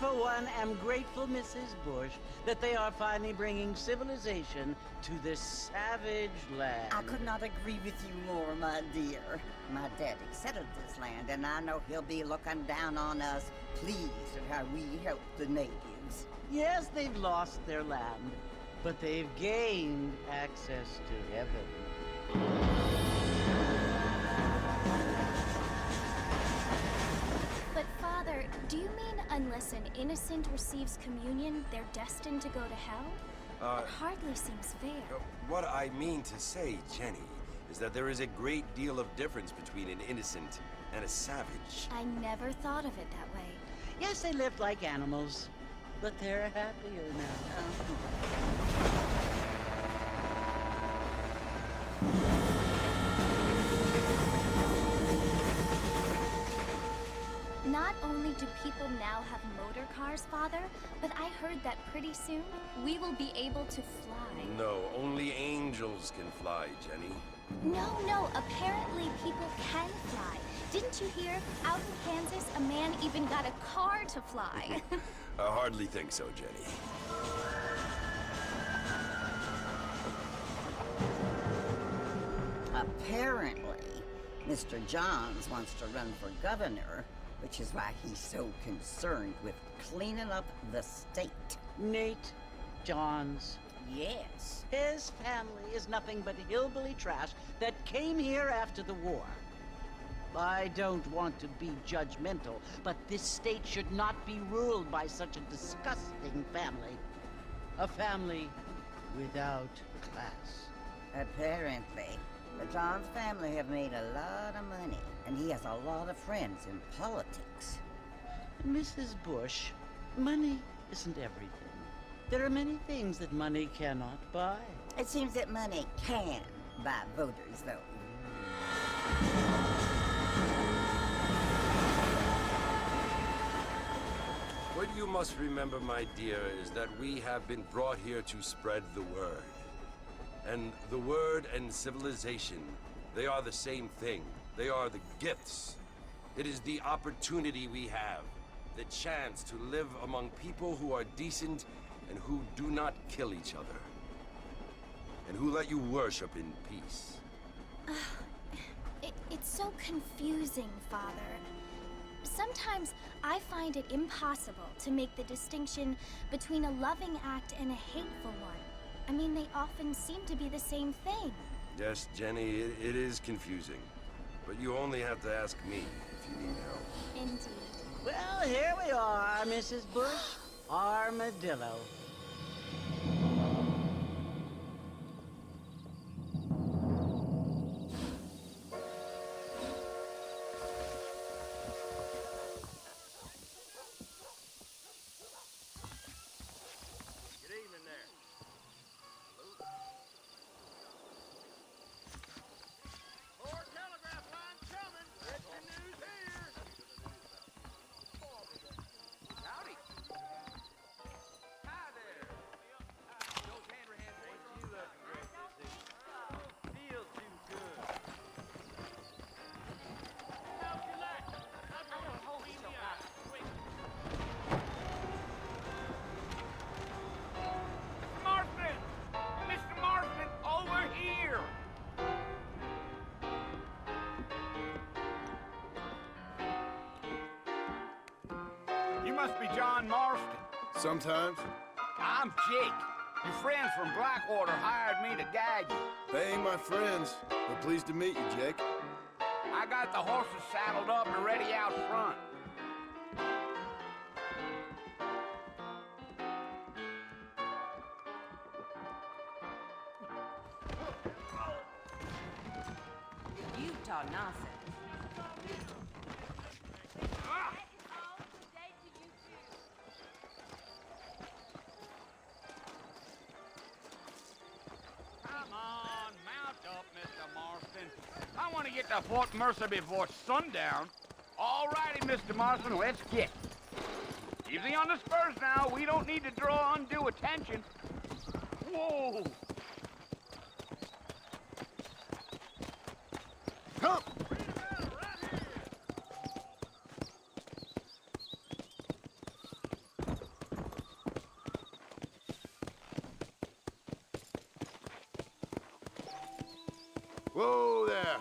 For one, am grateful, Mrs. Bush, that they are finally bringing civilization to this savage land. I could not agree with you more, my dear. My daddy settled this land, and I know he'll be looking down on us, pleased at how we help the natives. Yes, they've lost their land, but they've gained access to heaven. But, Father, do you mean unless an innocent receives communion, they're destined to go to hell? It hardly seems fair. What I mean to say, Jenny, is that there is a great deal of difference between an innocent and a savage. I never thought of it that way. Yes, they lived like animals, but they're happier now. Not only do people now have motor cars, Father, but I heard that pretty soon we will be able to fly. No, only angels can fly, Jenny. No, apparently people can fly. Didn't you hear? Out in Kansas, a man even got a car to fly. I hardly think so, Jenny. Apparently, Mr. Johns wants to run for governor, which is why he's so concerned with cleaning up the state. Nate Johns. Yes. His family is nothing but hillbilly trash that came here after the war. I don't want to be judgmental, but this state should not be ruled by such a disgusting family. A family without class. Apparently. The Johns family have made a lot of money, and he has a lot of friends in politics. Mrs. Bush, money isn't everything. There are many things that money cannot buy. It seems that money can buy voters, though. What you must remember, my dear, is that we have been brought here to spread the word. And the word and civilization, they are the same thing. They are the gifts. It is the opportunity we have, the chance to live among people who are decent and who do not kill each other, and who let you worship in peace. It's so confusing, Father. Sometimes I find it impossible to make the distinction between a loving act and a hateful one. I mean, they often seem to be the same thing. Yes, Jenny, it is confusing. But you only have to ask me if you need help. Indeed. Well, here we are, Mrs. Bush. Armadillo. More telegraph must be John Marston. Sometimes. I'm Jake. Your friends from Blackwater hired me to guide you. They ain't my friends, but pleased to meet you, Jake. I got the horses saddled up and ready out front. You talk nonsense. Come on, mount up, Mr. Marston. I want to get to Fort Mercer before sundown. All righty, Mr. Marston, let's get. Easy on the spurs now. We don't need to draw undue attention. Whoa! Come! Whoa there!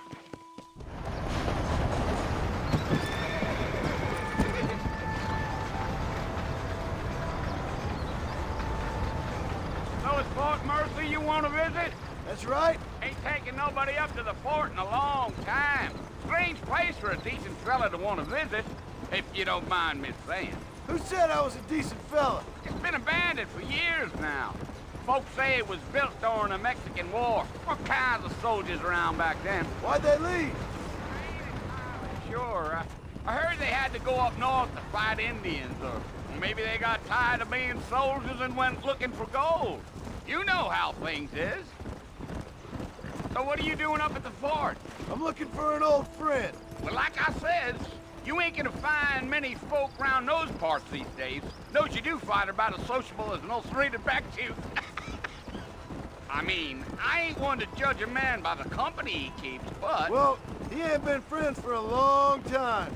So it's Fort Mercer you want to visit? That's right. Ain't taking nobody up to the fort in a long time. Strange place for a decent fella to want to visit, if you don't mind me saying. Who said I was a decent fella? It's been abandoned for years now. Folks say it was built during the Mexican War. All kinds of soldiers around back then. Why'd they leave? Sure, I heard they had to go up north to fight Indians, or maybe they got tired of being soldiers and went looking for gold. You know how things is. So what are you doing up at the fort? I'm looking for an old friend. Well, like I said, you ain't gonna find many folk around those parts these days. Those you do find are about as sociable as an ulcerated back tooth. I mean, I ain't one to judge a man by the company he keeps, but... Well, he ain't been friends for a long time.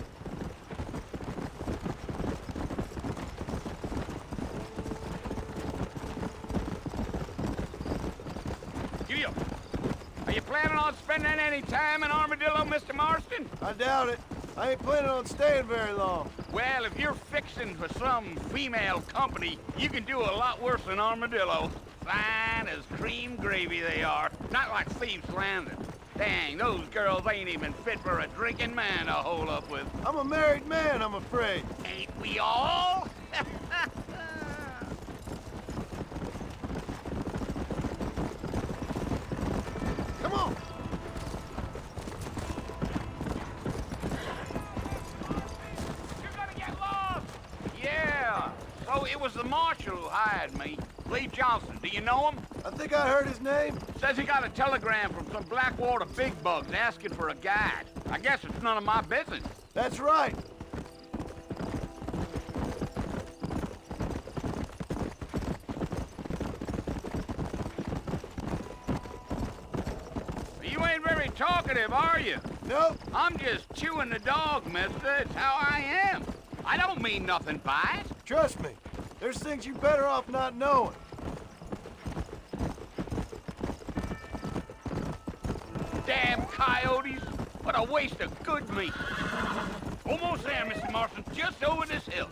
You, are you planning on spending any time in Armadillo, Mr. Marston? I doubt it. I ain't planning on staying very long. Well, if you're fixing for some female company, you can do a lot worse than Armadillo. Fine as cream gravy they are. Not like Thieves' Landing. Dang, those girls ain't even fit for a drinking man to hole up with. I'm a married man, I'm afraid. Ain't we all? Come on! You're gonna get lost! Yeah, so it was the marshal who hired me. Lee Johnson, do you know him? I think I heard his name. Says he got a telegram from some Blackwater big bugs asking for a guide. I guess it's none of my business. That's right. You ain't very talkative, are you? Nope. I'm just chewing the dog, mister. It's how I am. I don't mean nothing by it. Trust me. There's things you better off not knowing. Damn coyotes. What a waste of good meat. Almost there, Mr. Marston. Just over this hill.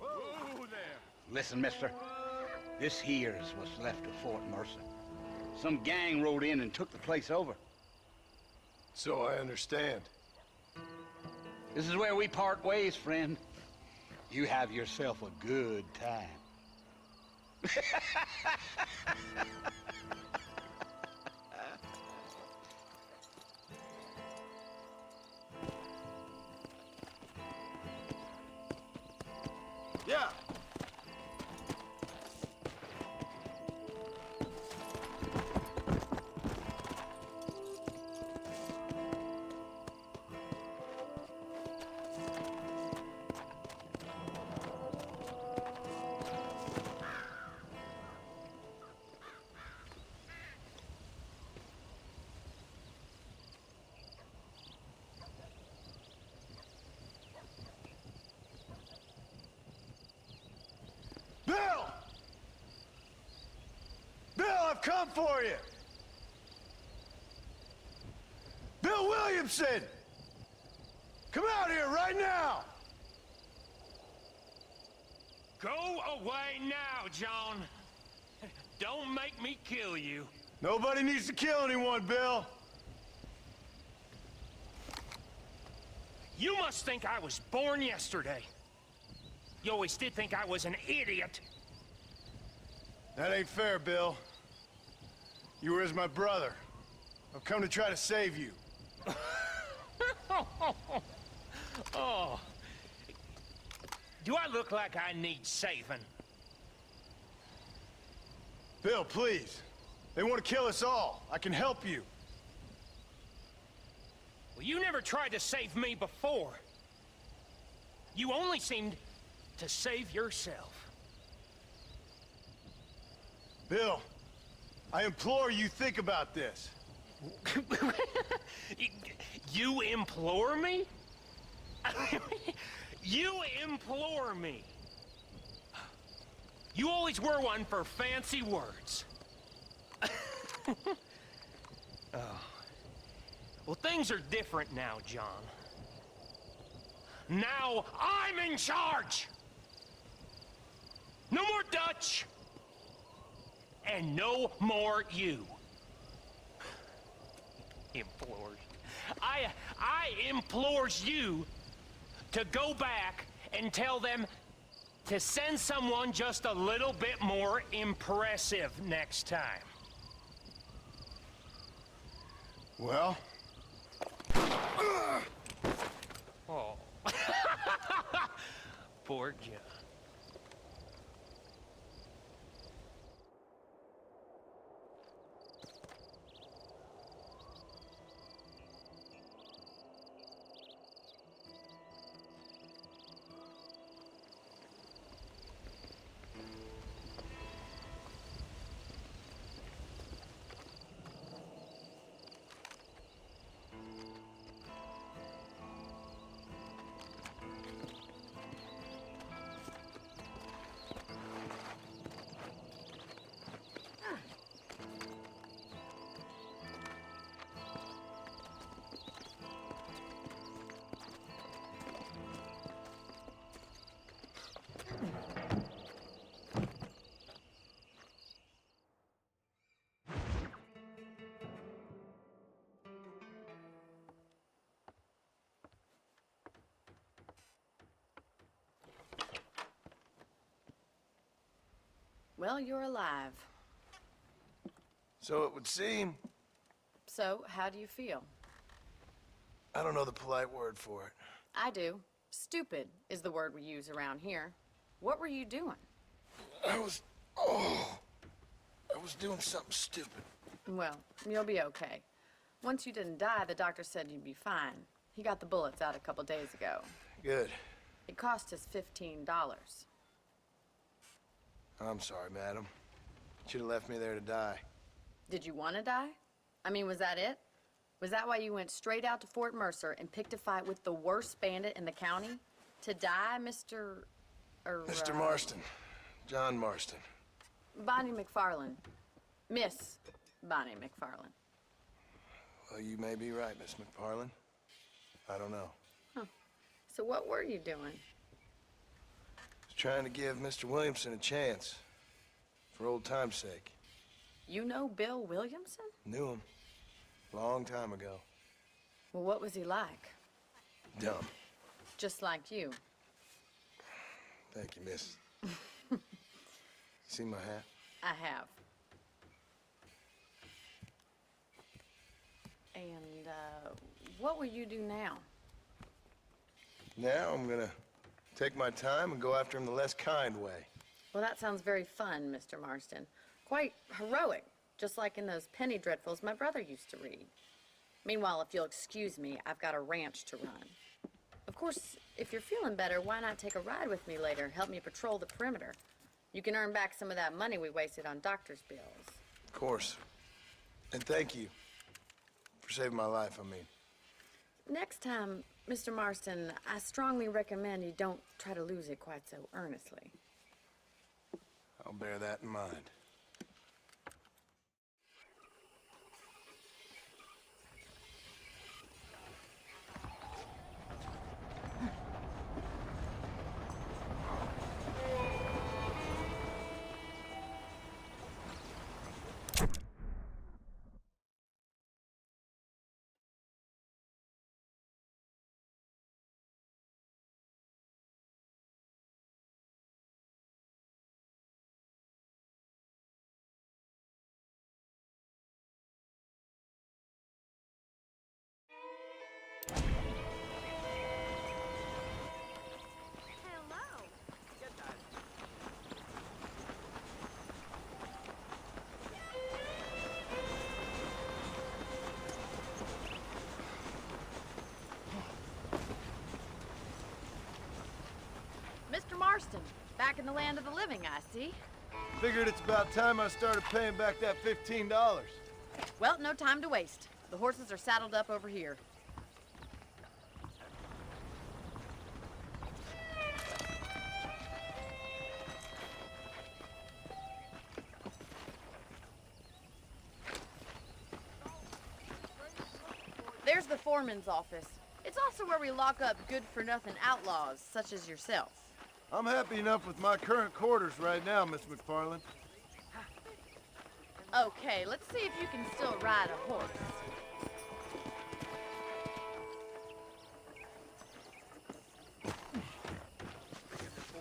Whoa there. Listen, mister. This here's what's left of Fort Mercer. Some gang rode in and took the place over. So I understand. This is where we part ways, friend. You have yourself a good time. Yeah. come for you! Bill Williamson! Come out here right now! Go away now, John. Don't make me kill you. Nobody needs to kill anyone, Bill. You must think I was born yesterday. You always did think I was an idiot. That ain't fair, Bill. You were as my brother. I've come to try to save you. Oh. Do I look like I need saving? Bill, please. They want to kill us all. I can help you. Well, you never tried to save me before. You only seemed to save yourself. Bill, I implore you think about this. You implore me? You implore me. You always were one for fancy words. Oh. Well, things are different now, John. Now I'm in charge! No more Dutch! And no more you. Implores. I implores you to go back and tell them to send someone just a little bit more impressive next time. Well? Oh. Poor John. Well, you're alive. So it would seem. So, how do you feel? I don't know the polite word for it. I do. Stupid is the word we use around here. What were you doing? I was doing something stupid. Well, you'll be okay. Once you didn't die, the doctor said you'd be fine. He got the bullets out a couple days ago. Good. It cost us $15. I'm sorry, madam. Should have left me there to die. Did you want to die? I mean, was that it? Was that why you went straight out to Fort Mercer and picked a fight with the worst bandit in the county? To die, Mr. Mr. Marston. John Marston. Bonnie McFarlane. Miss Bonnie McFarlane. Well, you may be right, Miss McFarlane. I don't know. So what were you doing? I was trying to give Mr. Williamson a chance. For old time's sake. You know Bill Williamson? Knew him. Long time ago. Well, what was he like? Dumb. Just like you. Thank you, miss. You see my hat? I have. And, what will you do now? Now I'm gonna take my time and go after him the less kind way. Well, that sounds very fun, Mr. Marston. Quite heroic, just like in those penny dreadfuls my brother used to read. Meanwhile, if you'll excuse me, I've got a ranch to run. Of course, if you're feeling better, why not take a ride with me later? Help me patrol the perimeter. You can earn back some of that money we wasted on doctor's bills. Of course. And thank you for saving my life, I mean. Next time, Mr. Marston, I strongly recommend you don't try to lose it quite so earnestly. I'll bear that in mind. Marston. Back in the land of the living, I see. Figured it's about time I started paying back that $15. Well, no time to waste. The horses are saddled up over here. There's the foreman's office. It's also where we lock up good-for-nothing outlaws, such as yourself. I'm happy enough with my current quarters right now, Miss McFarland. Okay, let's see if you can still ride a horse.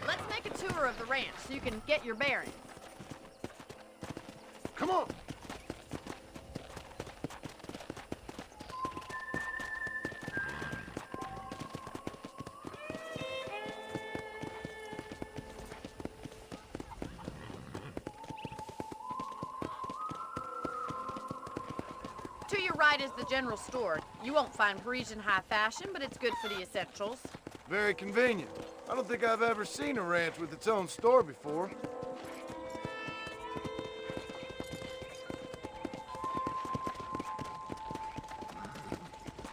Let's make a tour of the ranch so you can get your bearings. Come on! To your right is the general store. You won't find Parisian high fashion, but it's good for the essentials. Very convenient. I don't think I've ever seen a ranch with its own store before.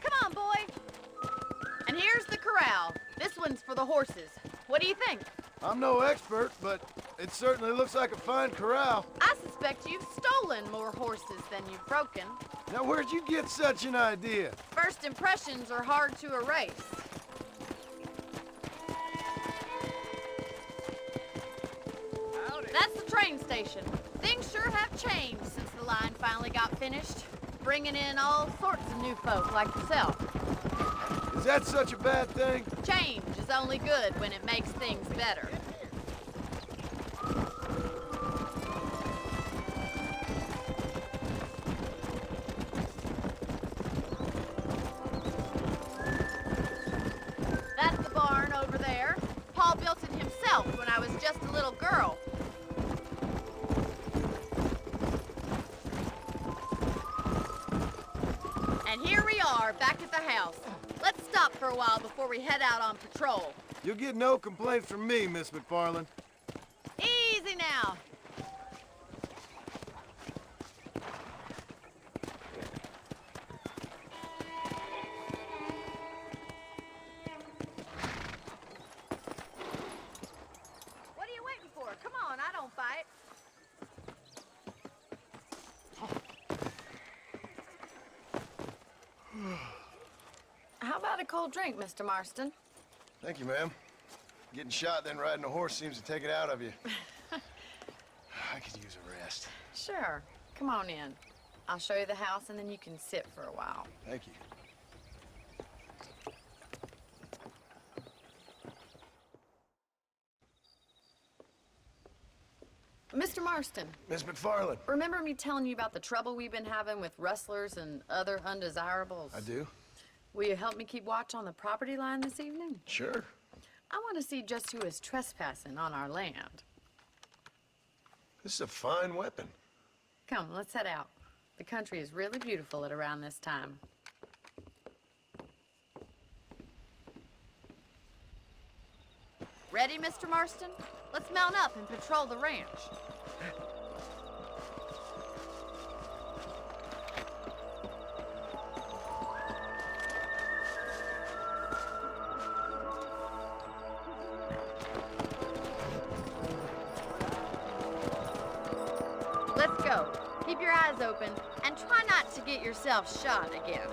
Come on, boy. And here's the corral. This one's for the horses. What do you think? I'm no expert, but it certainly looks like a fine corral. I suspect you've stolen more horses than you've broken. Now, where'd you get such an idea? First impressions are hard to erase. That's the train station. Things sure have changed since the line finally got finished, bringing in all sorts of new folk like yourself. Is that such a bad thing? Change is only good when it makes things better. That's the barn over there. Paul built it himself when I was just a little girl. And here we are, back at the house. Let's stop for a while before we head out on patrol. You'll get no complaints from me, Miss McFarland. Easy now. What are you waiting for? Come on, I don't fight. How about a cold drink, Mr. Marston? Thank you, ma'am. Getting shot, then riding a horse seems to take it out of you. I could use a rest. Sure. Come on in. I'll show you the house, and then you can sit for a while. Thank you. Mr. Marston, Miss McFarland. remember me telling you about the trouble we've been having with rustlers and other undesirables? I do? Will you help me keep watch on the property line this evening? Sure. I want to see just who is trespassing on our land. This is a fine weapon. Come, let's head out. The country is really beautiful at around this time. Ready, Mr. Marston? Let's mount up and patrol the ranch. Let's go. Keep your eyes open and try not to get yourself shot again.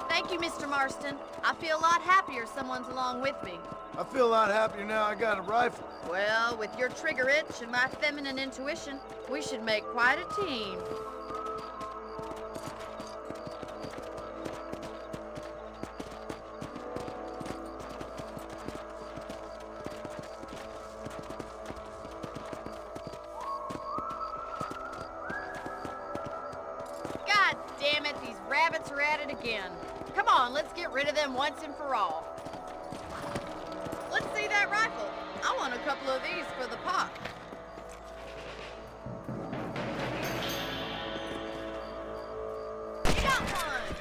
Thank you, Mr. Marston. I feel a lot happier someone's along with me. I feel a lot happier now I got a rifle. Well, with your trigger itch and my feminine intuition, we should make quite a team. God damn it, these rabbits are at it again. Come on, let's get rid of them once and for all. Let's see that rifle. I want a couple of these for the pot. Got one!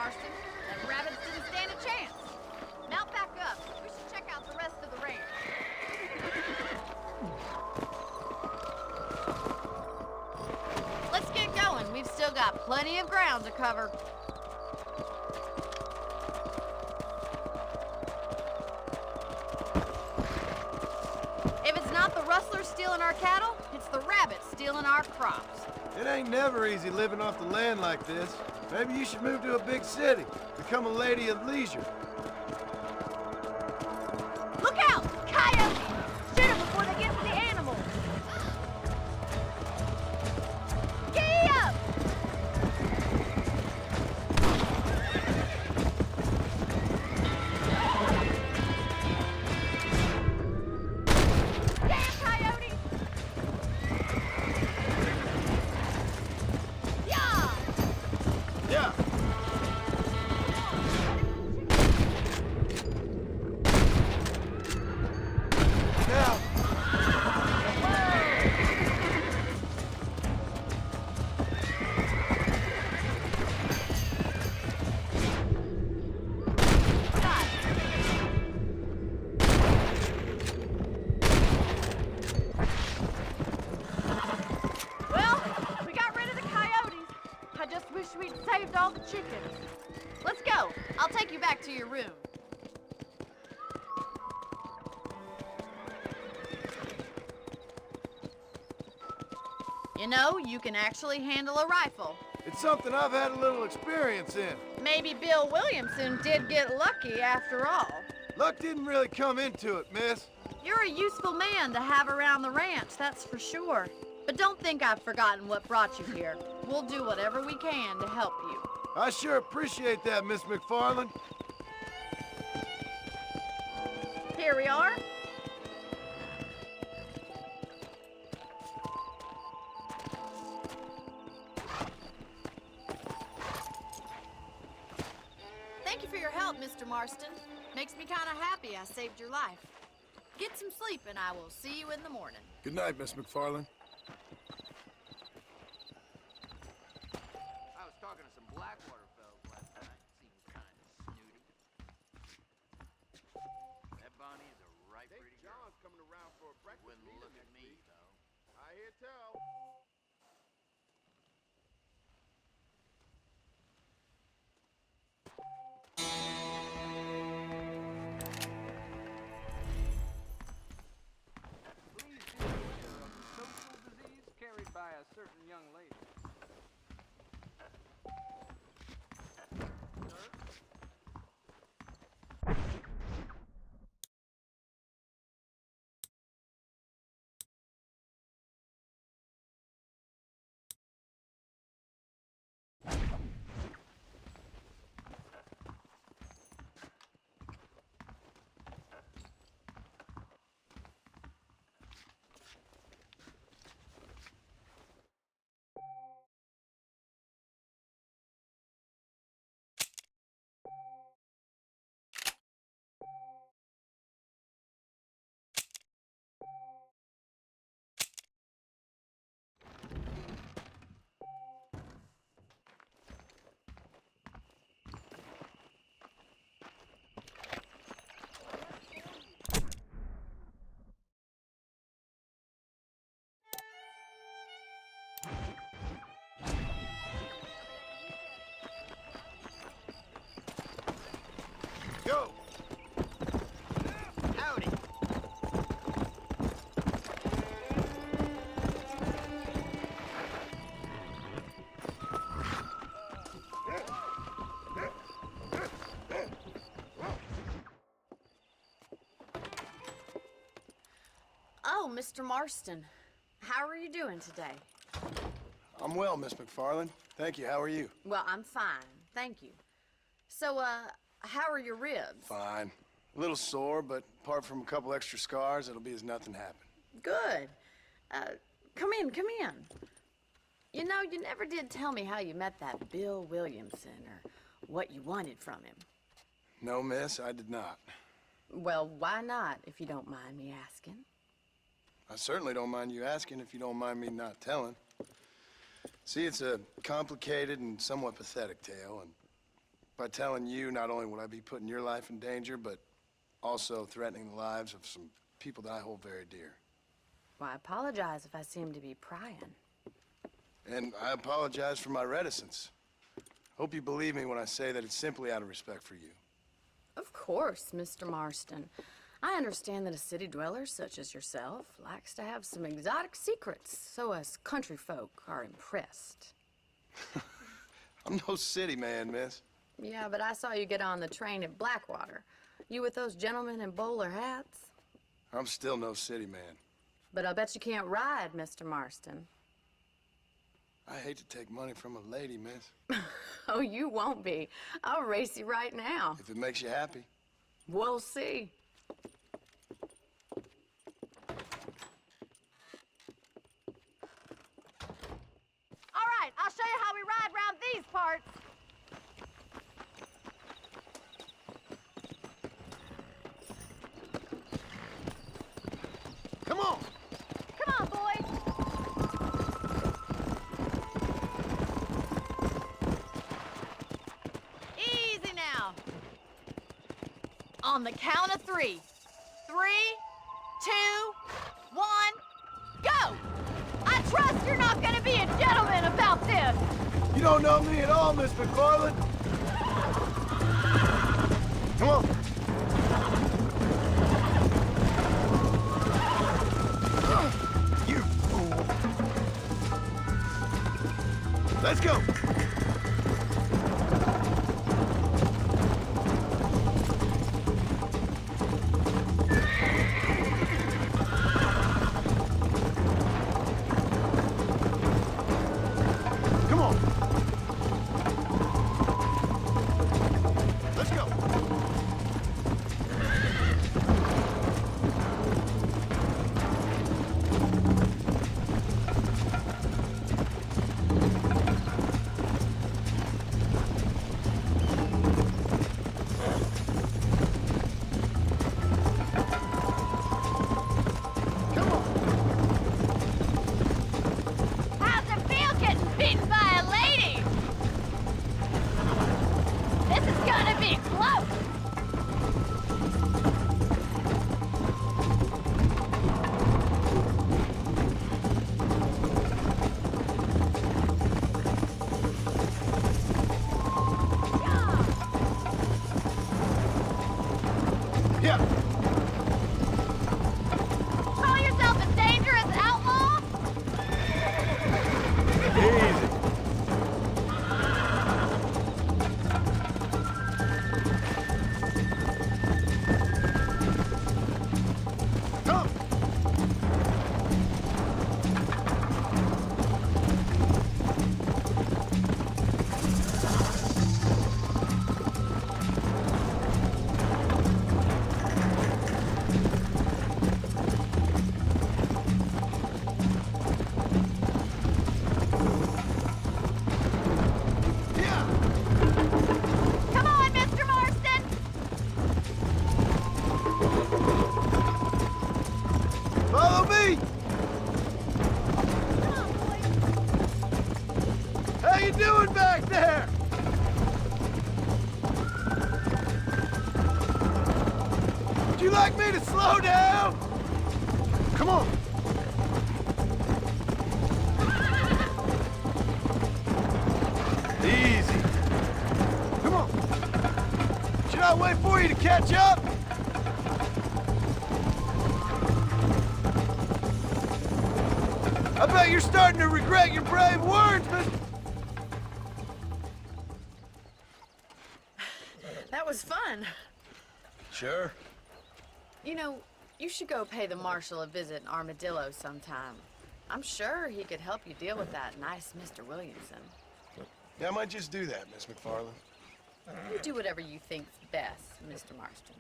Marston. Them rabbits didn't stand a chance. Mount back up. We should check out the rest of the range. Let's get going. We've still got plenty of ground to cover. If it's not the rustlers stealing our cattle, it's the rabbits stealing our crops. It ain't never easy living off the land like this. Maybe you should move to a big city. Become a lady of leisure. Look out! Coyotes! Shoot them before they get to the animals! Giddy up! Damn coyotes! Yeah! Yeah. Now. Well, we got rid of the coyotes. I just wish we'd saved all the chickens. Let's go. I'll take you back to your room. You know, you can actually handle a rifle. It's something I've had a little experience in. Maybe Bill Williamson did get lucky after all. Luck didn't really come into it, miss. You're a useful man to have around the ranch, that's for sure. But don't think I've forgotten what brought you here. We'll do whatever we can to help you. I sure appreciate that, Miss McFarland. Here we are. Thank you for your help, Mr. Marston. Makes me kind of happy I saved your life. Get some sleep and I will see you in the morning. Good night, Miss McFarland. I was talking to some Blackwater fellas last night. Seems kind of snooty. That Bonnie is a right pretty girl. John's coming around for a breakfast Wouldn't meeting look at next me, week. though. I hear tell. Please do hear of the social disease carried by a certain young lady. Go! Howdy. Oh, Mr. Marston. How are you doing today? I'm well, Miss McFarland. Thank you. How are you? Well, I'm fine. Thank you. So, how are your ribs? Fine. A little sore, but apart from a couple extra scars, it'll be as nothing happened. Good. Come in, come in. You know, you never did tell me how you met that Bill Williamson or what you wanted from him. No, miss, I did not. Well, why not, if you don't mind me asking? I certainly don't mind you asking if you don't mind me not telling. See, it's a complicated and somewhat pathetic tale, and By telling you, not only would I be putting your life in danger, but also threatening the lives of some people that I hold very dear. Well, I apologize if I seem to be prying. And I apologize for my reticence. Hope you believe me when I say that it's simply out of respect for you. Of course, Mr. Marston. I understand that a city dweller such as yourself likes to have some exotic secrets, so us country folk are impressed. I'm no city man, miss. Yeah, but I saw you get on the train at Blackwater. You with those gentlemen in bowler hats? I'm still no city man. But I'll bet you can't ride, Mr. Marston. I hate to take money from a lady, miss. Oh, you won't be. I'll race you right now. If it makes you happy. We'll see. All right, I'll show you how we ride around these parts. Come on! Come on, boys. Easy now. On the count of 3. 3, 2, 1, go! I trust you're not gonna be a gentleman about this. You don't know me at all, Miss McFarland. Come on. You fool. Let's go. Come on. Let's go. Come on. How's it feel getting beaten by a lady? This is gonna be close. Yeah. Call yourself a dangerous outlaw? Easy. Come. Yeah. Come on, Mr. Marston. Follow me. Come on, boys. How you doing back there? Would you like me to slow down? Come on. Easy. Come on. Should I wait for you to catch up? I bet you're starting to regret your brave words, Miss... That was fun. Sure. You know, you should go pay the marshal a visit in Armadillo sometime. I'm sure he could help you deal with that nice Mr. Williamson. Yeah, I might just do that, Miss McFarland. You do whatever you think's best, Mr. Marston.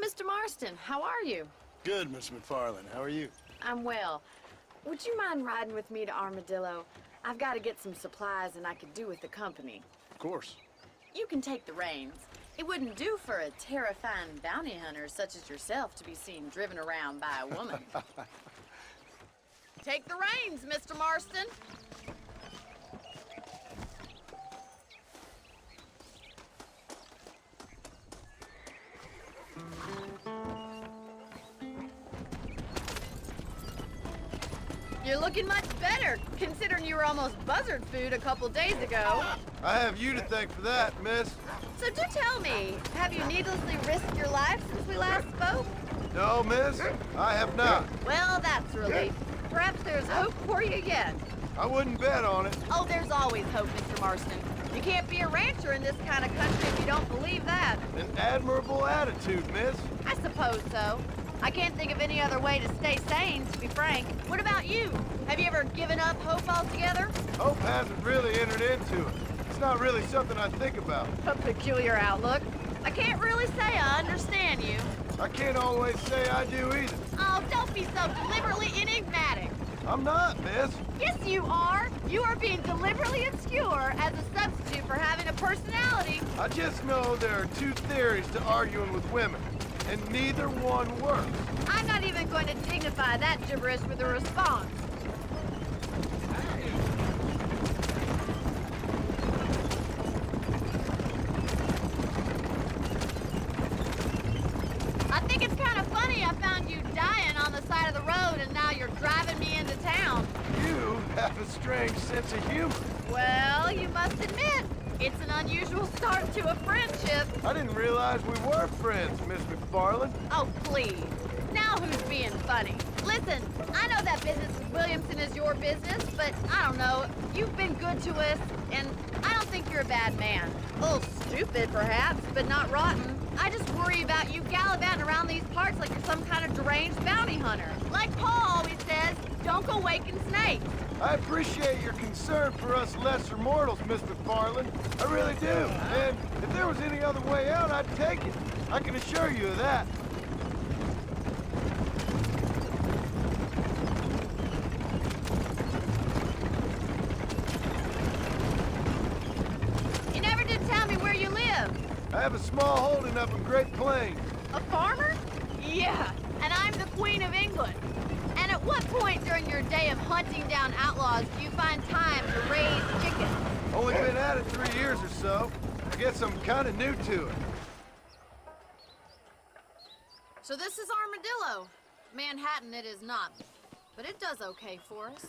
Mr. Marston, how are you? Good, Miss McFarland. How are you? I'm well. Would you mind riding with me to Armadillo? I've got to get some supplies and I could do with the company. Of course. You can take the reins. It wouldn't do for a terrifying bounty hunter such as yourself to be seen driven around by a woman. Take the reins, Mr. Marston. You're looking much better, considering you were almost buzzard food a couple days ago. I have you to thank for that, miss. So do tell me, have you needlessly risked your life since we last spoke? No, miss, I have not. Well, that's a relief. Perhaps there's hope for you yet. I wouldn't bet on it. Oh, there's always hope, Mr. Marston. You can't be a rancher in this kind of country if you don't believe that. An admirable attitude, miss. I suppose so. I can't think of any other way to stay sane, to be frank. What about you? Have you ever given up hope altogether? Hope hasn't really entered into it. It's not really something I think about. A peculiar outlook. I can't really say I understand you. I can't always say I do either. Oh, don't be so deliberately enigmatic. I'm not, miss. Yes, you are. You are being deliberately obscure as a substitute for having a personality. I just know there are two theories to arguing with women, and neither one works. I'm not even going to dignify that gibberish with a response. I think it's kind of funny I found you dying on the side of the road and now you're driving me into town. You have a strange sense of humor. Well, you must admit, it's an unusual start to a friendship. I didn't realize we were friends, Miss McFarland. Oh, please. Now who's being funny? Listen, I know that business with Williamson is your business, but I don't know. You've been good to us, and I don't think you're a bad man. A little stupid, perhaps, but not rotten. I just worry about you gallivanting around these parts like you're some kind of deranged bounty hunter. Like Paul always says, don't go waking snakes. I appreciate your concern for us lesser mortals, Miss McFarland. I really do. And if there was any other way out, I'd take it. I can assure you of that. You never did tell me where you live. I have a small holding up in Great Plains. A farmer? Yeah, and I'm the Queen of England. And at what point during your day of hunting down outlaws do you find time to raise chickens? Only been at it 3 years or so. I guess I'm kind of new to it. So this is Armadillo. Manhattan it is not, but it does okay for us.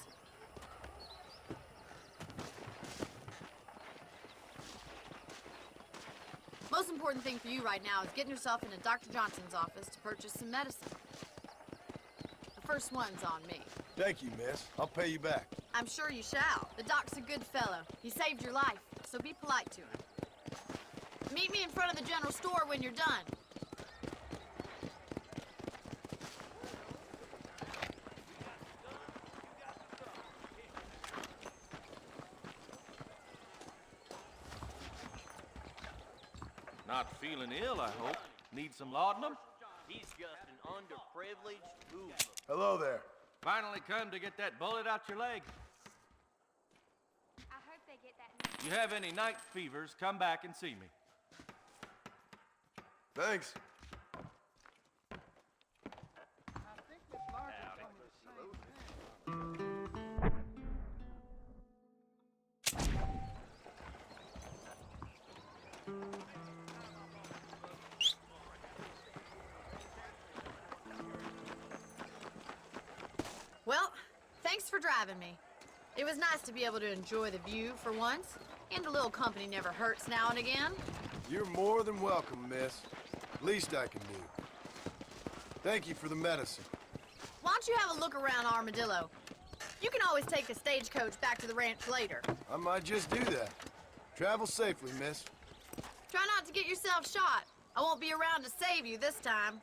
Most important thing for you right now is getting yourself into Dr. Johnson's office to purchase some medicine. The first one's on me. Thank you, miss. I'll pay you back. I'm sure you shall. The doc's a good fellow. He saved your life, so be polite to him. Meet me in front of the general store when you're done. Not feeling ill, I hope. Need some laudanum? He's just an underprivileged hoodlum. Hello there. Finally come to get that bullet out your leg. I hope they get that. You have any night fevers, come back and see me. Thanks. Well, thanks for driving me. It was nice to be able to enjoy the view for once, and a little company never hurts now and again. You're more than welcome, miss. Least I can do. Thank you for the medicine. Why don't you have a look around Armadillo? You can always take the stagecoach back to the ranch later. I might just do that. Travel safely, miss. Try not to get yourself shot. I won't be around to save you this time.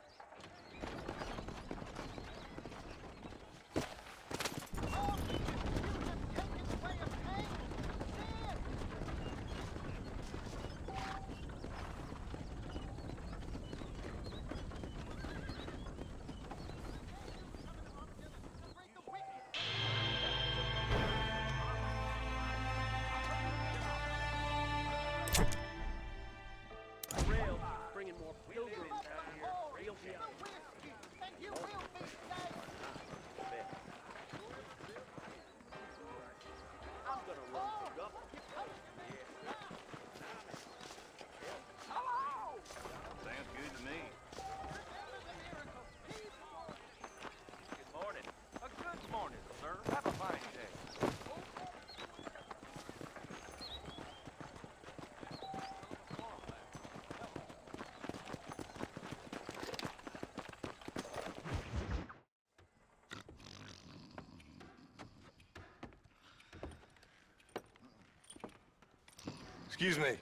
Excuse me.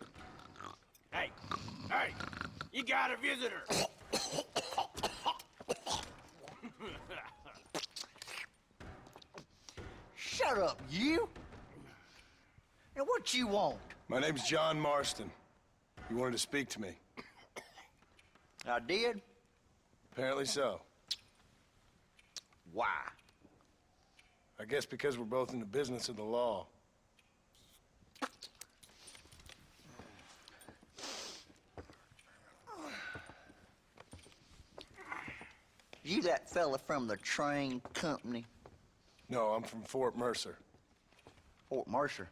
Hey, you got a visitor. Shut up, you! And what you want? My name's John Marston. You wanted to speak to me. I did? Apparently so. Why? I guess because we're both in the business of the law. You that fella from the train company? No, I'm from Fort Mercer. Fort Mercer?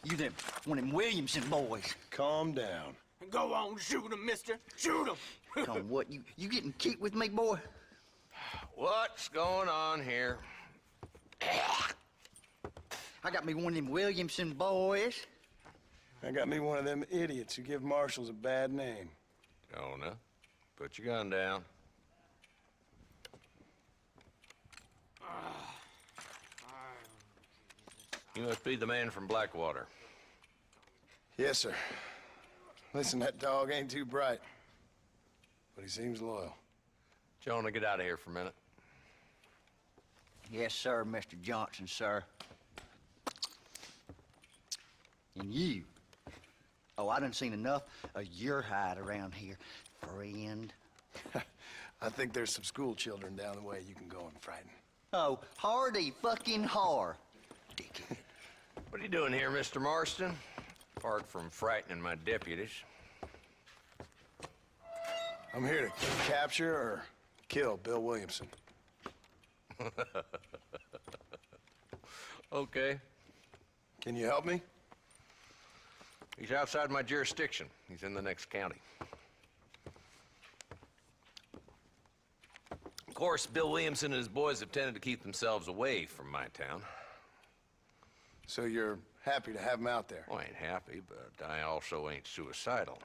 You them, one of them Williamson boys. Calm down. Go on, shoot him, mister. Shoot him. Come on, what, you getting kicked with me, boy? What's going on here? I got me one of them Williamson boys. I got me one of them idiots who give marshals a bad name. Jonah, put your gun down. You must be the man from Blackwater. Yes, sir. Listen, that dog ain't too bright, but he seems loyal. Jonah, get out of here for a minute. Yes, sir, Mr. Johnson, sir. And you. Oh, I done seen enough of your hide around here, friend. I think there's some school children down the way you can go and frighten. Oh, hardy fucking har. Dickhead. What are you doing here, Mr. Marston? Apart from frightening my deputies. I'm here to capture or kill Bill Williamson. Okay. Can you help me? He's outside my jurisdiction. He's in the next county. Of course, Bill Williamson and his boys have tended to keep themselves away from my town. So you're happy to have him out there? Well, I ain't happy, but I also ain't suicidal.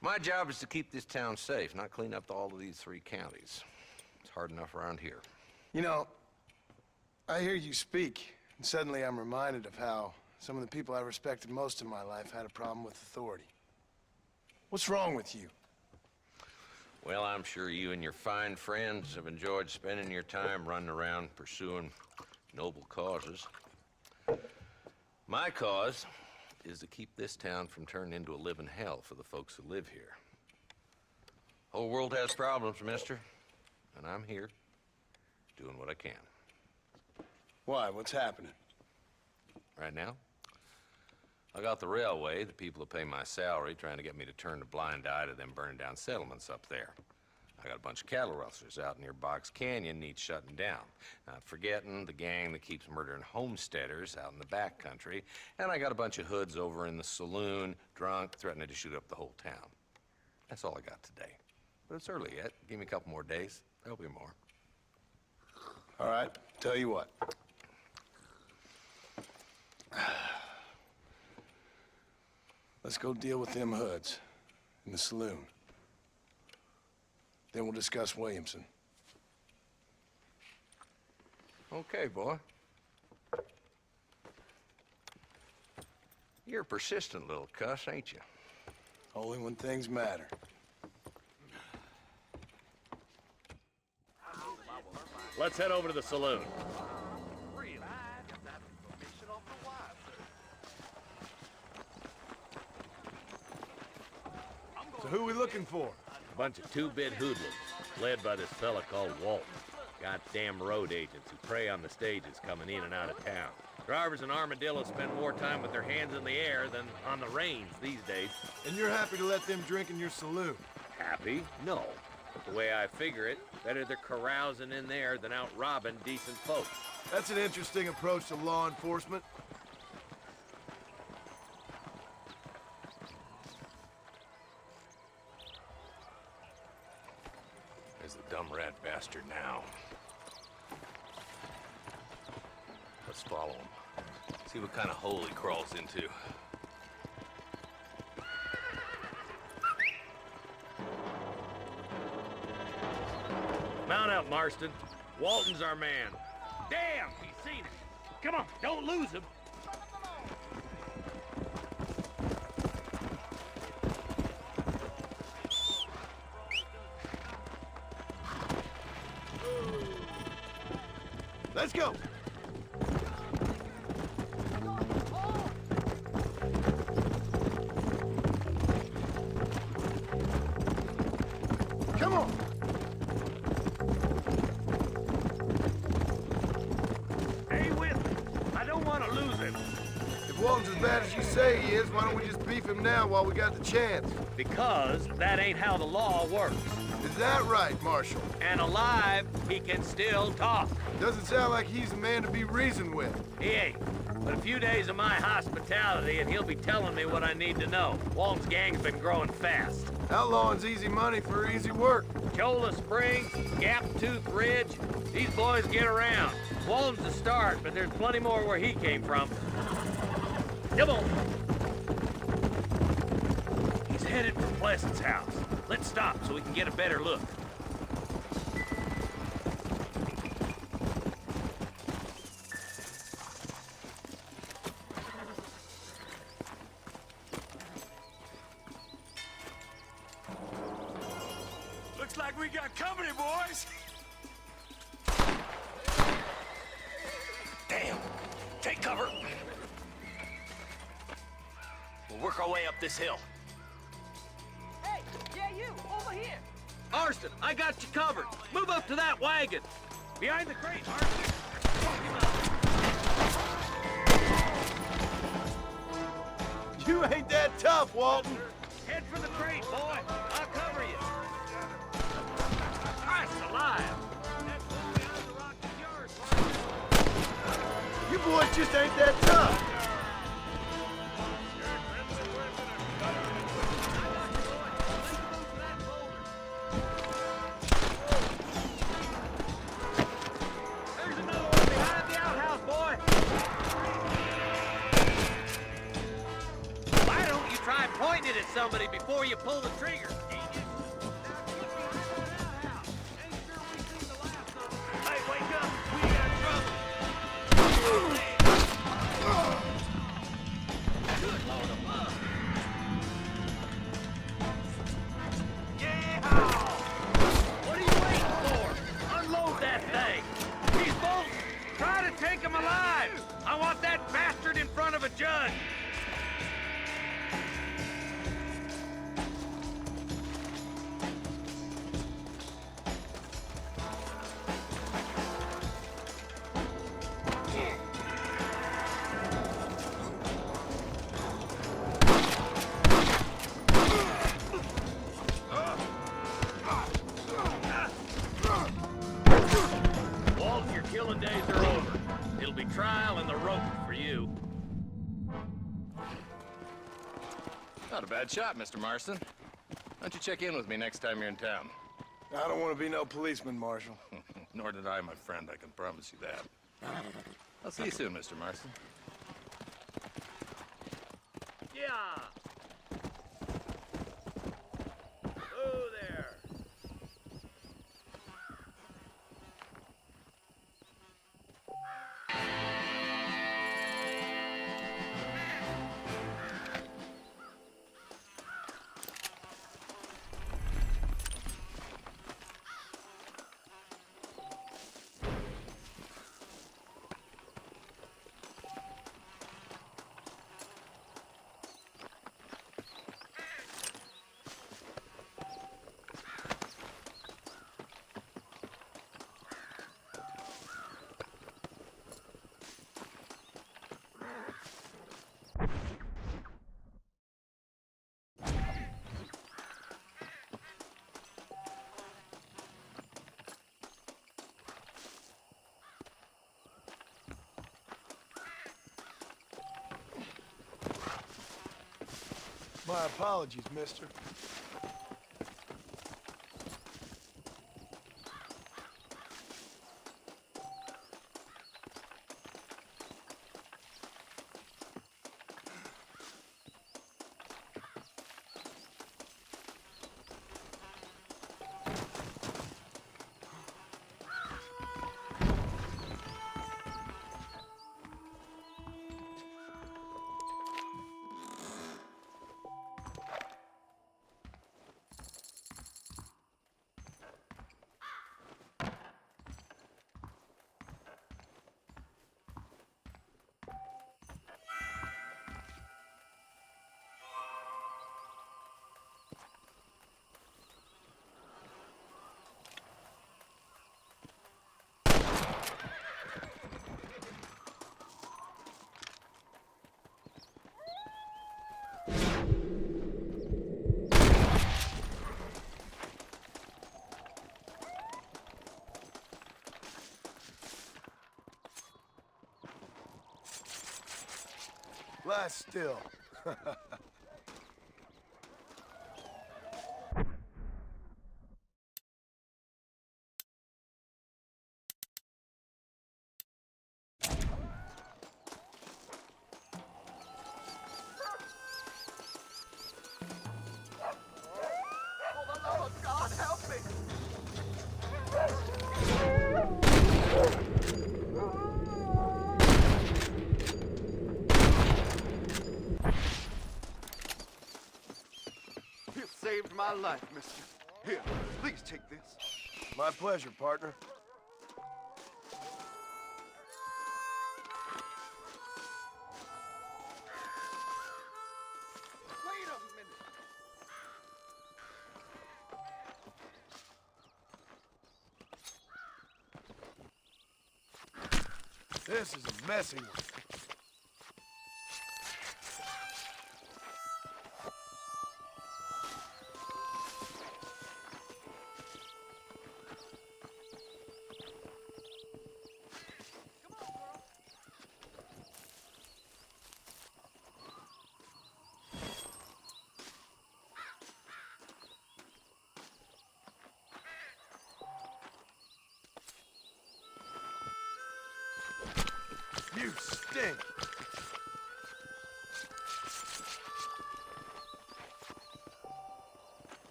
My job is to keep this town safe, not clean up all of these 3 counties. It's hard enough around here. You know, I hear you speak, and suddenly I'm reminded of how some of the people I respected most in my life had a problem with authority. What's wrong with you? Well, I'm sure you and your fine friends have enjoyed spending your time running around pursuing noble causes. My cause is to keep this town from turning into a living hell for the folks who live here. Whole world has problems, mister, and I'm here doing what I can. Why? What's happening? Right now, I got the railway, the people who pay my salary, trying to get me to turn a blind eye to them burning down settlements up there. I got a bunch of cattle rustlers out near Box Canyon needs shutting down. Not forgetting the gang that keeps murdering homesteaders out in the back country. And I got a bunch of hoods over in the saloon, drunk, threatening to shoot up the whole town. That's all I got today. But it's early yet. Give me a couple more days. There'll be more. All right, tell you what. Let's go deal with them hoods in the saloon. Then we'll discuss Williamson. Okay, boy. You're a persistent little cuss, ain't you? Only when things matter. Let's head over to the saloon. So who are we looking for? A bunch of 2-bit hoodlums, led by this fella called Walton. Goddamn road agents who prey on the stages coming in and out of town. Drivers in Armadillo spend more time with their hands in the air than on the reins these days. And you're happy to let them drink in your saloon? Happy? No. But the way I figure it, better they're carousing in there than out robbing decent folks. That's an interesting approach to law enforcement. There's the dumb rat bastard now. Let's follow him. See what kind of hole he crawls into. Mount up, Marston. Walton's our man. Damn, he's seen it. Come on, don't lose him. Let's go. Come on. Stay with me. I don't want to lose him. If Walton's as bad as you say he is, why don't we just beef him now while we got the chance? Because that ain't how the law works. Is that right, Marshal? And alive, he can still talk. Doesn't sound like he's a man to be reasoned with. He ain't. But a few days of my hospitality and he'll be telling me what I need to know. Walton's gang's been growing fast. Outlawing's easy money for easy work. Cholla Springs, Gap Tooth Ridge, these boys get around. Walton's the start, but there's plenty more where he came from. Come on. He's headed for Pleasant's house. Let's stop so we can get a better look. Looks like we got company, boys. Damn. Take cover. We'll work our way up this hill. Hey, yeah, you, over here. Marston, I got you covered. Move up to that wagon. Behind the crate, Marston. You ain't that tough, Walton. Head for the crate, boy. I'll cover you. Christ alive. You boys just ain't that tough. There's another one behind the outhouse, boy. Why don't you try pointing it at somebody before you pull the trigger? Hey, wake up. We got trouble. Good Lord above. Yeah! What are you waiting for? Unload that thing. These bolts, try to take him alive. I want that bastard in front of a judge. Walt, your killing days are over. It'll be trial and the rope for you. Not a bad shot, Mr. Marston. Why don't you check in with me next time you're in town? I don't want to be no policeman, Marshal. Nor did I, my friend. I can promise you that. I'll see you soon, Mr. Marston. Yeah. Oh, there. My apologies, mister. Lie still. You saved my life, mister. Here, please take this. My pleasure, partner. Wait a minute. This is a messy one. You stink.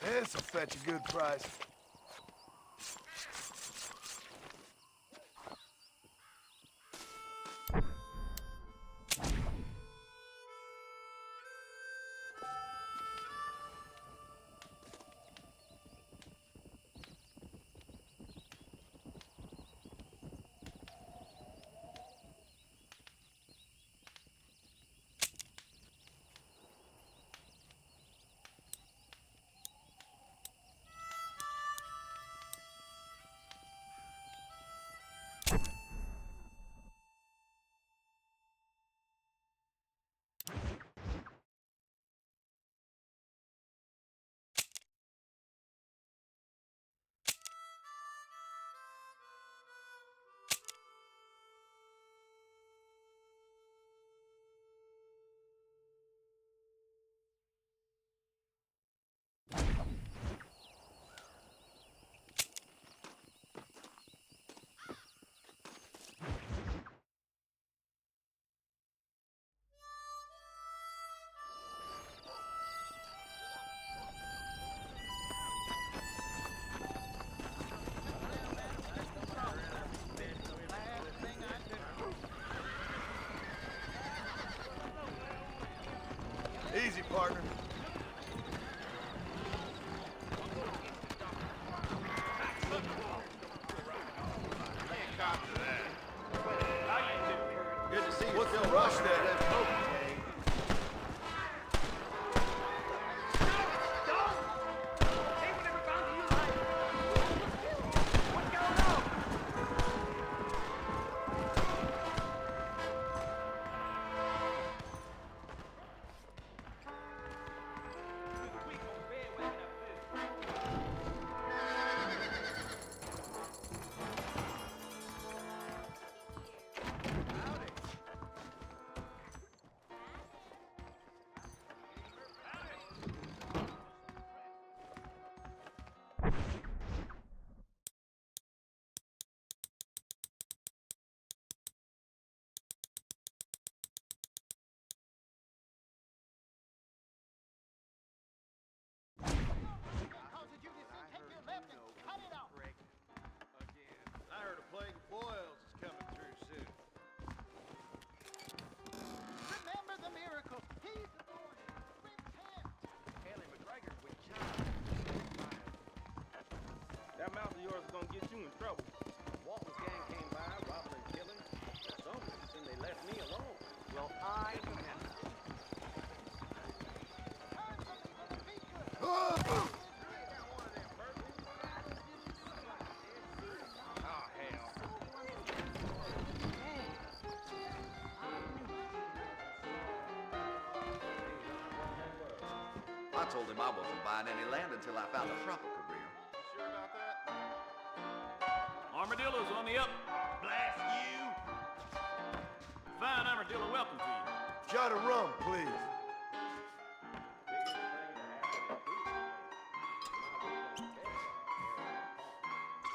This'll fetch a good price. Easy, partner. Good to see you. What's still the rush rocking there? that poker I heard a plague of boils is coming through soon. Remember the miracle. He's the Lord. Repent. Haley McGregor with John. That mouth of yours is gonna get you in trouble. Walton's gang came by, robbing and killing. For some reason, they left me alone. Well, I am. I told him I wasn't buying any land until I found a proper career. shot of rum, please.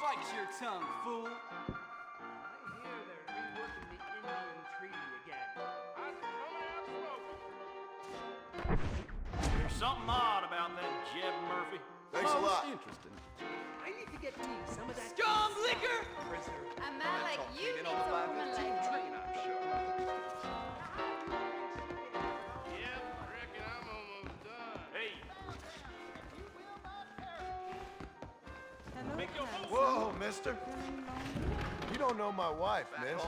Bite your tongue, fool. I hear they're reworking the Indian Treaty again. How's it coming out smoking? There's something odd about that Jeb Murphy. Thanks a lot. Interesting. I need to get me some of that Strong liquor? prisoner. A man like you needs a woman like me. Yep, reckon I'm almost done. Hey, make your move. Whoa, mister. You don't know my wife, miss.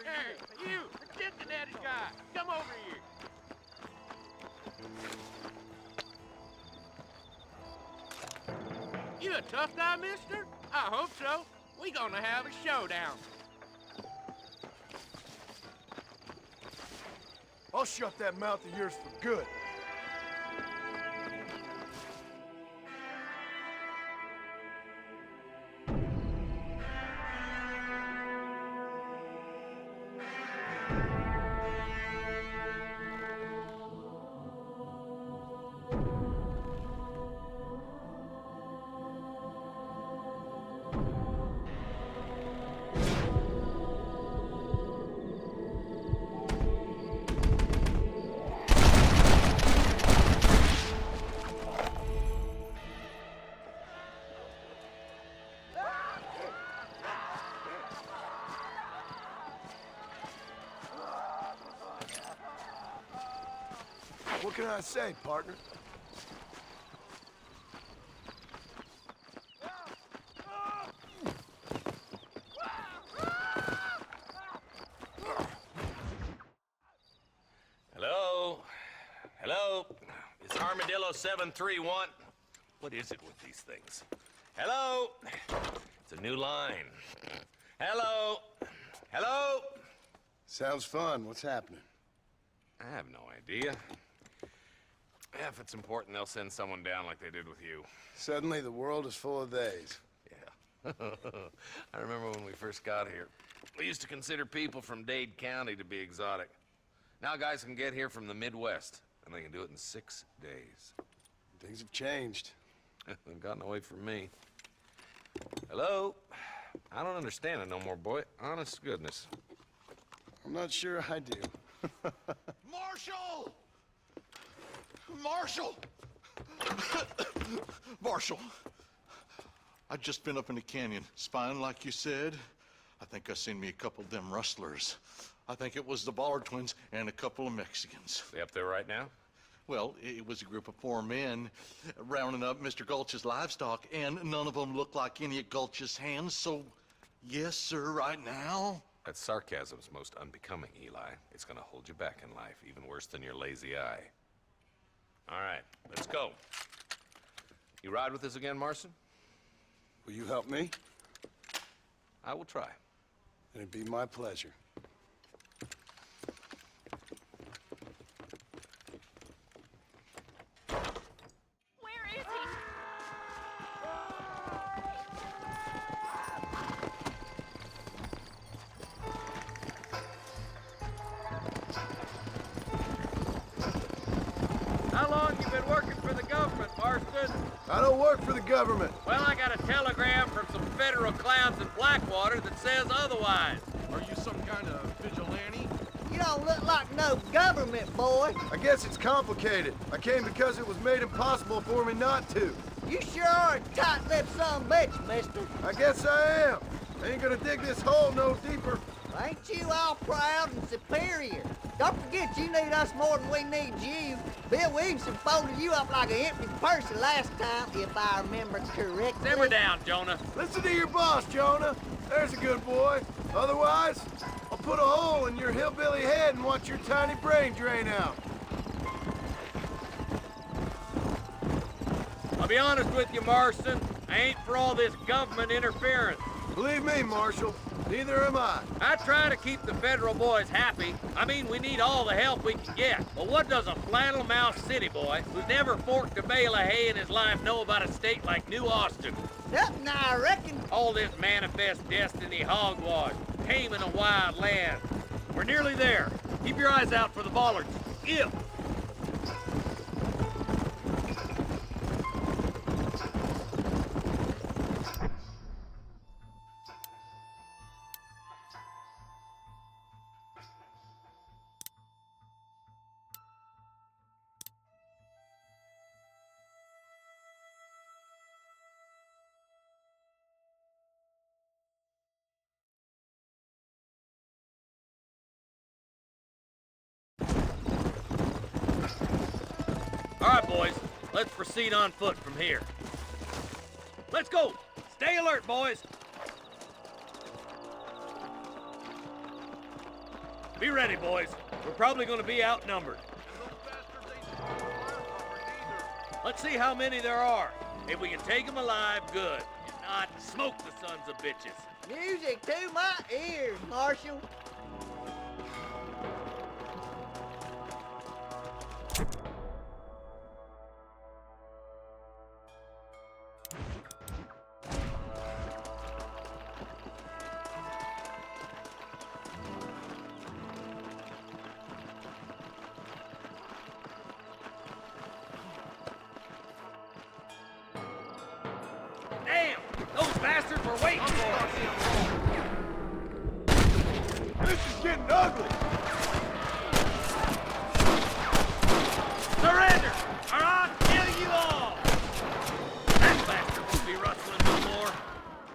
Hey, you, the Cincinnati guy, come over here. You a tough guy, mister? I hope so. We gonna have a showdown. I'll shut that mouth of yours for good. What can I say, partner? Hello? Hello? It's Armadillo 731. What is it with these things? Hello? It's a new line. Hello? Hello? Sounds fun. What's happening? I have no idea. If it's important, they'll send someone down like they did with you. Suddenly, the world is full of theys. Yeah. I remember when we first got here. We used to consider people from Dade County to be exotic. Now guys can get here from the Midwest, and they can do it in 6 days. Things have changed. They've gotten away from me. Hello? I don't understand it no more, boy. Honest to goodness. I'm not sure I do. Marshal! Marshal! Marshal! I just been up in the canyon, spying like you said. I think I seen me a couple of them rustlers. I think it was the Ballard twins and a couple of Mexicans. They up there right now? Well, it was a group of 4 men rounding up Mr. Gulch's livestock, and none of them looked like any of Gulch's hands, so yes, sir, right now. That sarcasm's most unbecoming, Eli. It's gonna hold you back in life, even worse than your lazy eye. All right, let's go. You ride with us again, Marston? Will you help me? I will try. It'd be my pleasure. Where is he? How long you been working for the government, Marston? I don't work for the government. Well, I got a telegram from some federal clowns in Blackwater that says otherwise. Are you some kind of vigilante? You don't look like no government, boy. I guess it's complicated. I came because it was made impossible for me not to. You sure are a tight-lipped son of a bitch, mister. I guess I am. I ain't gonna dig this hole no deeper. Ain't you all proud and superior? Don't forget you need us more than we need you. Bill Williamson folded you up like an empty person last time, if I remember correctly. Simmer down, Jonah. Listen to your boss, Jonah. There's a good boy. Otherwise, I'll put a hole in your hillbilly head and watch your tiny brain drain out. I'll be honest with you, Marston. I ain't for all this government interference. Believe me, Marshal, Neither am I. I try to keep the federal boys happy. I mean, we need all the help we can get. But what does a flannel-mouthed city boy who's never forked a bale of hay in his life know about a state like New Austin? Nothing, I reckon. All this manifest destiny hogwash, taming a wild land. We're nearly there. Keep your eyes out for the bollards. If. All right, boys. Let's proceed on foot from here. Let's go! Stay alert, boys! Be ready, boys. We're probably gonna be outnumbered. Let's see how many there are. If we can take them alive, good. If not, smoke the sons of bitches. Music to my ears, Marshal. Damn! Those bastards were waiting for us! This is getting ugly! Surrender, or I'll kill you all! That bastard won't be rustling no more.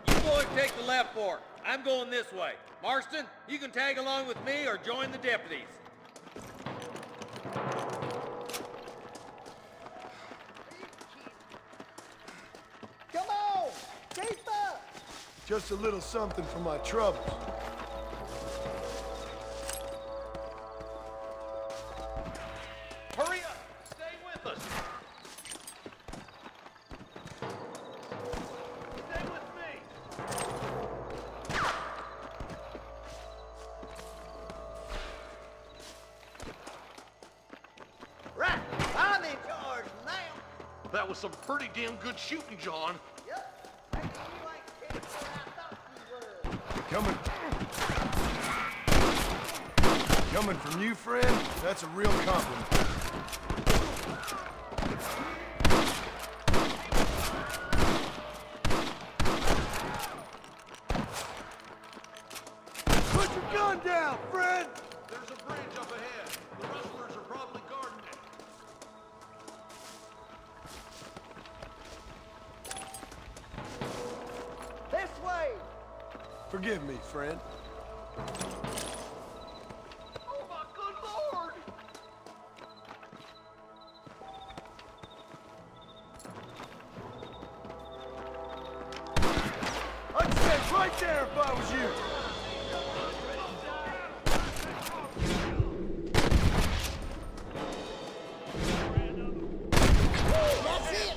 You boys take the left fork. I'm going this way. Marston, you can tag along with me or join the deputies. Come on! Keep up! Just a little something for my troubles. Hurry up! Stay with us! Stay with me! Right, I'm in charge now. That was some pretty damn good shooting, John. Yep. Maybe you ain't kidding what I thought you were. Coming from you, friend, that's a real compliment. Put your gun down, friend! There's a bridge up ahead. The rustlers are probably guarding it. This way. Forgive me, friend. Oh my good lord! I'd stand right there if I was you! That's it.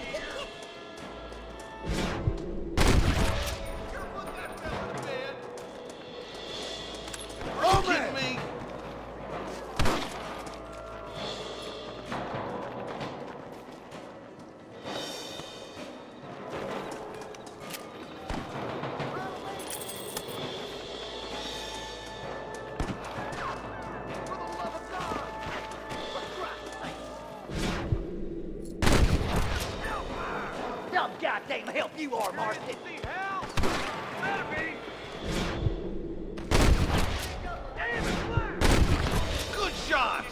Oh, Kidding man! me? Dumb goddamn help you are, Marston. See hell? Better be. Damn it, Blair! Good shot!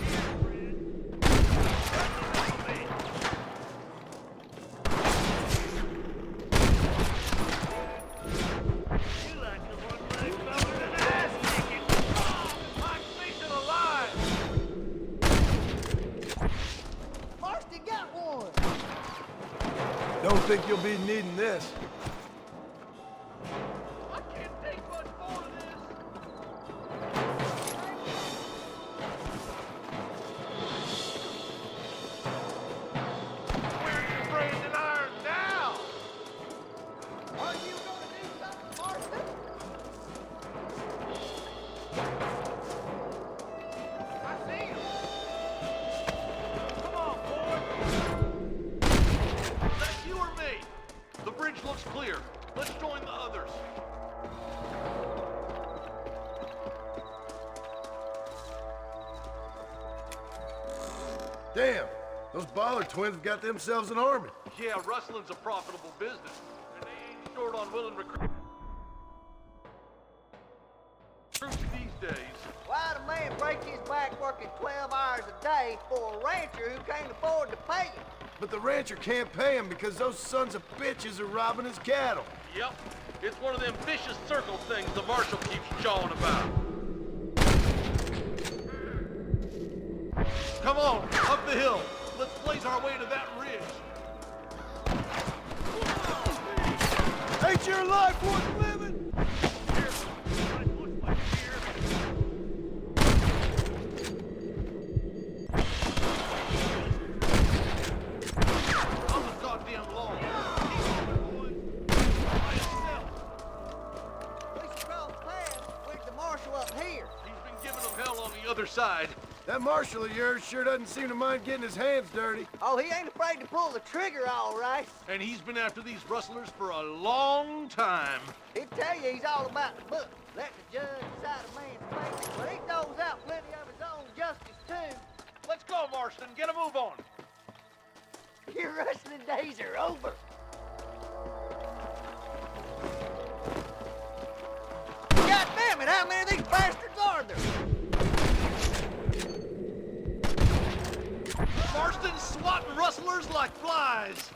You like the one-leg fella in an ass kicking. Like facing alive. Marston got one. Don't think you'll be needing this. I can't take much more of this. Where's your brazen iron now? Are you gonna do something, Marston? Damn, those Baller twins have got themselves an army. Yeah, rustling's a profitable business, and they ain't short on willing recruits these days. Why'd a man break his back working 12 hours a day for a rancher who can't afford to pay him? But the rancher can't pay him because those sons of bitches are robbing his cattle. Yep, it's one of them vicious circle things the marshal keeps jawing about. Come on, up the hill. Let's blaze our way to that ridge. Ain't your life worth living? Other side. That marshal of yours sure doesn't seem to mind getting his hands dirty. Oh, he ain't afraid to pull the trigger, all right. And he's been after these rustlers for a long time. He'd tell you he's all about the book. Let the judge decide a man's fate. But he knows out plenty of his own justice, too. Let's go, Marston. Get a move on. Your rustling days are over. God damn it, how many of these bastards are there? Marston's swatting rustlers like flies.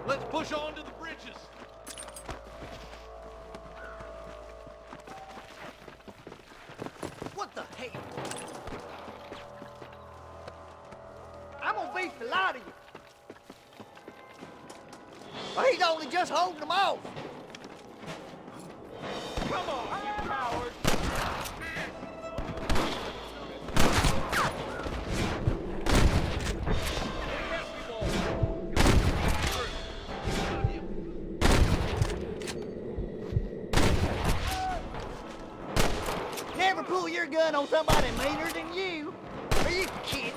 Let's push on to the bridges. What the hell? I'm gonna beat the lot of you. Well, he's only just holding them off. Come on, you cowards! Never pull your gun on somebody meaner than you. Are you kidding?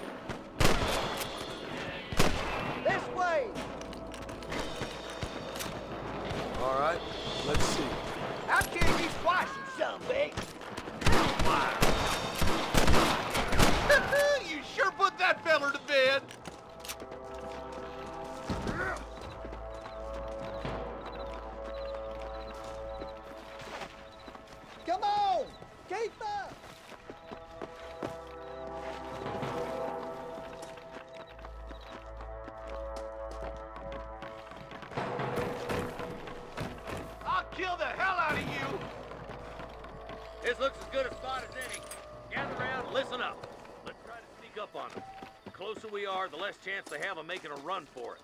This way. All right, let's see. I'll kill you twice, you son of a bitch. You sure put that feller to bed. Come on, keep up. I'll kill the hell out of you. This looks as good a spot as any. Gather around and listen up. Let's try to sneak up on them. The closer we are, the less chance they have of making a run for it.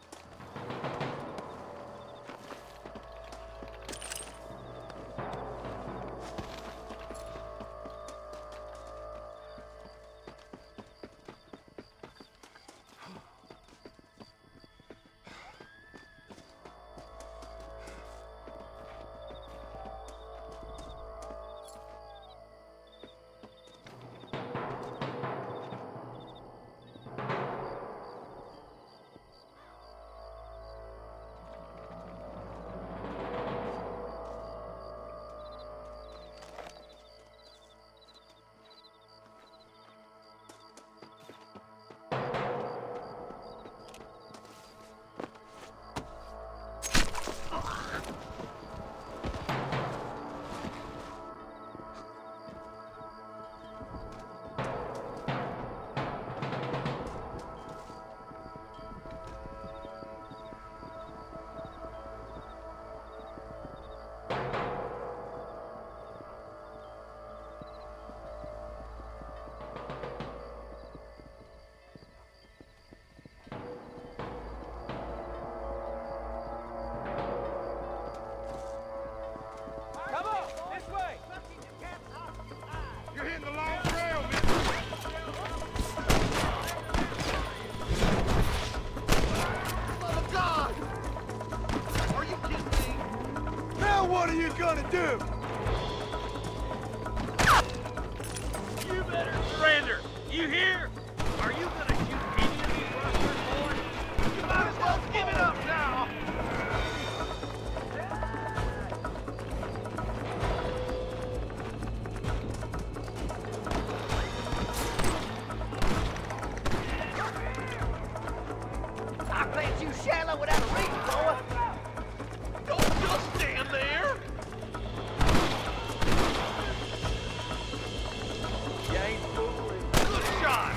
You're hitting the long trail, man. Oh, God! Are you kidding me? Now what are you gonna do? You better surrender. You hear? Are you gonna shoot any of these rustlers, boy? You might as well give it up now. Water plant's too shallow without a reach, boy. Don't just stand there! You ain't fooling. Good shot!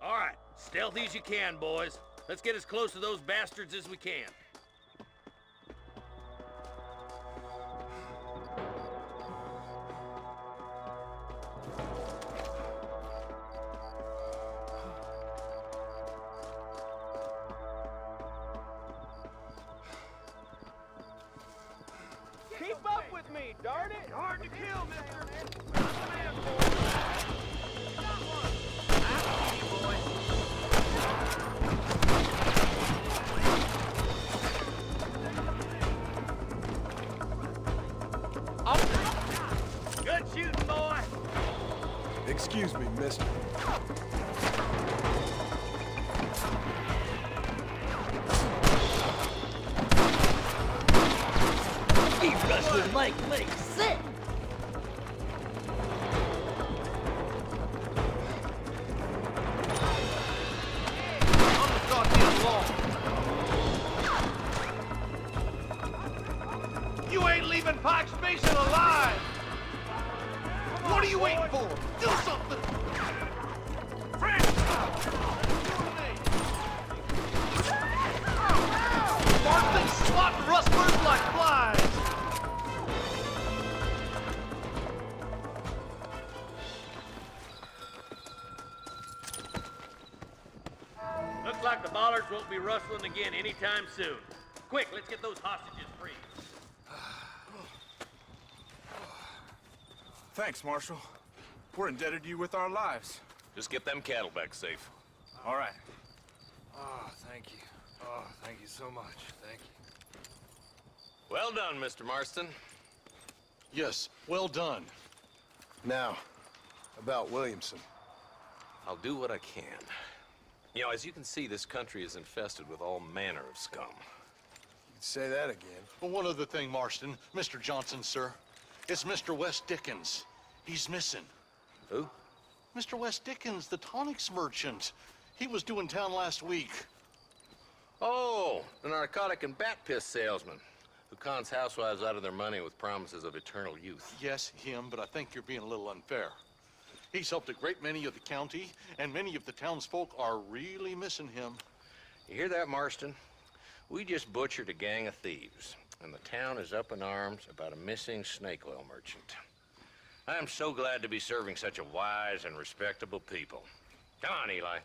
All right, stealthy as you can, boys. Let's get as close to those bastards as we can. Keep up with me, darn it! Hard to kill, mister. Good shooting, boy. Excuse me, mister. You rustlers make me sick. On the goddamn lawn! You ain't leaving Pike's Basin alive! What are you waiting for? Do something! Friend! Marston's swatting rustlers like flies! Looks like the bollards won't be rustling again anytime soon. Quick, let's get those hostages free. Thanks, Marshal. We're indebted to you with our lives. Just get them cattle back safe. All right. Oh, thank you. Oh, thank you so much. Thank you. Well done, Mr. Marston. Yes, well done. Now, about Williamson. I'll do what I can. You know, as you can see, this country is infested with all manner of scum. You could say that again. Well, one other thing, Marston. Mr. Johnson, sir. It's Mr. Wes Dickens. He's missing. Who? Mr. Wes Dickens, the tonics merchant. He was due in town last week. Oh, the narcotic and bat piss salesman who cons housewives out of their money with promises of eternal youth. Yes, him, but I think you're being a little unfair. He's helped a great many of the county, and many of the townsfolk are really missing him. You hear that, Marston? We just butchered a gang of thieves, and the town is up in arms about a missing snake oil merchant. I am so glad to be serving such a wise and respectable people. Come on, Eli.